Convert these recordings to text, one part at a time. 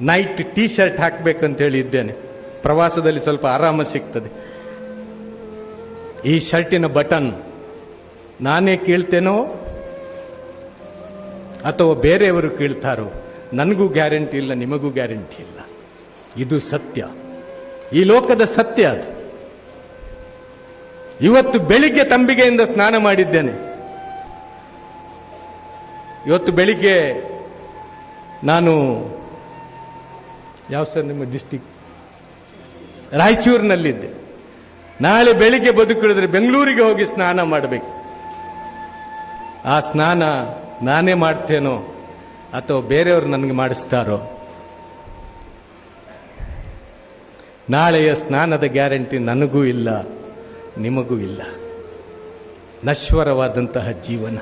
Night T shirt ಹಾಕಬೇಕಂತೇಳಿ ಇದ್ದೇನೆ. ಪ್ರವಾಸದಲ್ಲಿ ಸ್ವಲ್ಪ ಆರಾಮ ಸಿಗ್ತದೆ. ಈ ಶರ್ಟಿನ ಬಟನ್ ನಾನೇ ಕೀಳ್ತೇನೋ ಅಥವಾ ಬೇರೆಯವರು ಕೀಳ್ತಾರೋ ನನಗೂ ಗ್ಯಾರಂಟಿ ಇಲ್ಲ, ನಿಮಗೂ ಗ್ಯಾರಂಟಿ ಇಲ್ಲ. ಇದು ಸತ್ಯ, ಈ ಲೋಕದ ಸತ್ಯ ಅದು. ಇವತ್ತು ಬೆಳಿಗ್ಗೆ ತಂಬಿಗೆಯಿಂದ ಸ್ನಾನ ಮಾಡಿದ್ದೇನೆ. ಇವತ್ತು ಬೆಳಿಗ್ಗೆ ನಾನು ಯಾವ ಸರ್ ನಿಮ್ಮ ಡಿಸ್ಟಿಕ್ ರಾಯಚೂರಿನಲ್ಲಿದ್ದೆ. ನಾಳೆ ಬೆಳಿಗ್ಗೆ ಬದುಕಿಳಿದ್ರೆ ಬೆಂಗಳೂರಿಗೆ ಹೋಗಿ ಸ್ನಾನ ಮಾಡಬೇಕು. ಆ ಸ್ನಾನ ನಾನೇ ಮಾಡ್ತೇನೋ ಅಥವಾ ಬೇರೆಯವರು ನನಗೆ ಮಾಡಿಸ್ತಾರೋ, ನಾಳೆಯ ಸ್ನಾನದ ಗ್ಯಾರಂಟಿ ನನಗೂ ಇಲ್ಲ, ನಿಮಗೂ ಇಲ್ಲ. ನಶ್ವರವಾದಂತಹ ಜೀವನ,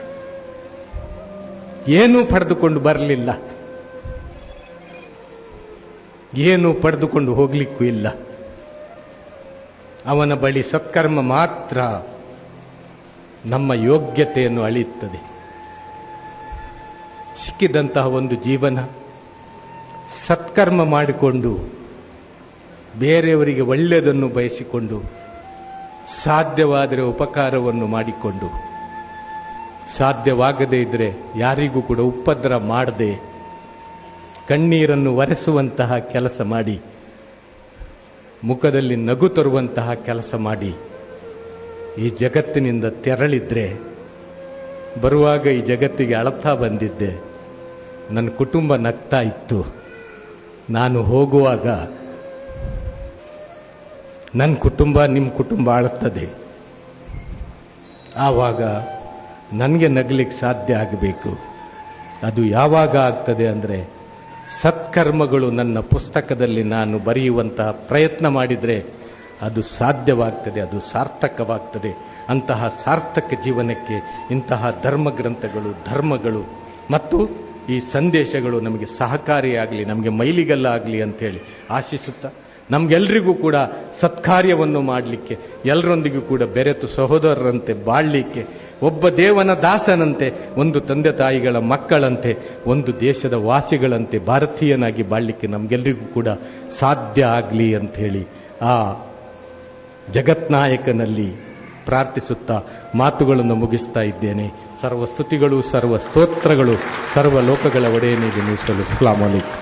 ಏನೂ ಪಡೆದುಕೊಂಡು ಬರಲಿಲ್ಲ, ಏನೂ ಪಡೆದುಕೊಂಡು ಹೋಗ್ಲಿಕ್ಕೂ ಇಲ್ಲ. ಅವನ ಬಳಿ ಸತ್ಕರ್ಮ ಮಾತ್ರ ನಮ್ಮ ಯೋಗ್ಯತೆಯನ್ನು ಅಳೆಯುತ್ತದೆ. ಸಿಕ್ಕಿದಂತಹ ಒಂದು ಜೀವನ ಸತ್ಕರ್ಮ ಮಾಡಿಕೊಂಡು ಬೇರೆಯವರಿಗೆ ಒಳ್ಳೆಯದನ್ನು ಬಯಸಿಕೊಂಡು ಸಾಧ್ಯವಾದರೆ ಉಪಕಾರವನ್ನು ಮಾಡಿಕೊಂಡು, ಸಾಧ್ಯವಾಗದೇ ಇದ್ದರೆ ಯಾರಿಗೂ ಕೂಡ ಉಪದ್ರ ಮಾಡದೆ ಕಣ್ಣೀರನ್ನು ಒರೆಸುವಂತಹ ಕೆಲಸ ಮಾಡಿ, ಮುಖದಲ್ಲಿ ನಗು ತರುವಂತಹ ಕೆಲಸ ಮಾಡಿ ಈ ಜಗತ್ತಿನಿಂದ ತೆರಳಿದ್ರೆ, ಬರುವಾಗ ಈ ಜಗತ್ತಿಗೆ ಅಳತಾ ಬಂದಿದ್ದೆ, ನನ್ನ ಕುಟುಂಬ ನಗ್ತಾ ಇತ್ತು, ನಾನು ಹೋಗುವಾಗ ನನ್ನ ಕುಟುಂಬ ನಿಮ್ಮ ಕುಟುಂಬ ಅಳುತ್ತದೆ. ಆವಾಗ ನನಗೆ ನಗಲಿಕ್ಕೆ ಸಾಧ್ಯ ಆಗಬೇಕು. ಅದು ಯಾವಾಗ ಆಗ್ತದೆ ಅಂದರೆ, ಸತ್ಕರ್ಮಗಳು ನನ್ನ ಪುಸ್ತಕದಲ್ಲಿ ನಾನು ಬರೆಯುವಂತಹ ಪ್ರಯತ್ನ ಮಾಡಿದರೆ ಅದು ಸಾಧ್ಯವಾಗ್ತದೆ, ಅದು ಸಾರ್ಥಕವಾಗ್ತದೆ. ಅಂತಹ ಸಾರ್ಥಕ ಜೀವನಕ್ಕೆ ಇಂತಹ ಧರ್ಮಗಳು ಮತ್ತು ಈ ಸಂದೇಶಗಳು ನಮಗೆ ಸಹಕಾರಿಯಾಗಲಿ, ನಮಗೆ ಮೈಲಿಗಲ್ಲಾಗಲಿ ಅಂಥೇಳಿ ಆಶಿಸುತ್ತಾ, ನಮಗೆಲ್ಲರಿಗೂ ಕೂಡ ಸತ್ಕಾರ್ಯವನ್ನು ಮಾಡಲಿಕ್ಕೆ, ಎಲ್ಲರೊಂದಿಗೂ ಕೂಡ ಬೆರೆತು ಸಹೋದರರಂತೆ ಬಾಳಲಿಕ್ಕೆ, ಒಬ್ಬ ದೇವನ ದಾಸನಂತೆ, ಒಂದು ತಂದೆ ತಾಯಿಗಳ ಮಕ್ಕಳಂತೆ, ಒಂದು ದೇಶದ ವಾಸಿಗಳಂತೆ ಭಾರತೀಯನಾಗಿ ಬಾಳಲಿಕ್ಕೆ ನಮಗೆಲ್ಲರಿಗೂ ಕೂಡ ಸಾಧ್ಯ ಆಗಲಿ ಅಂಥೇಳಿ ಆ ಜಗತ್ನಾಯಕನಲ್ಲಿ ಪ್ರಾರ್ಥಿಸುತ್ತಾ ಮಾತುಗಳನ್ನು ಮುಗಿಸ್ತಾ ಇದ್ದೇನೆ. ಸರ್ವ ಸ್ತುತಿಗಳು, ಸರ್ವ ಸ್ತೋತ್ರಗಳು ಸರ್ವ ಲೋಕಗಳ ಒಡೆಯನಿಗೆ ಮೀಸಲು. ಅಸ್ಸಲಾಮು ಅಲೈಕುಂ.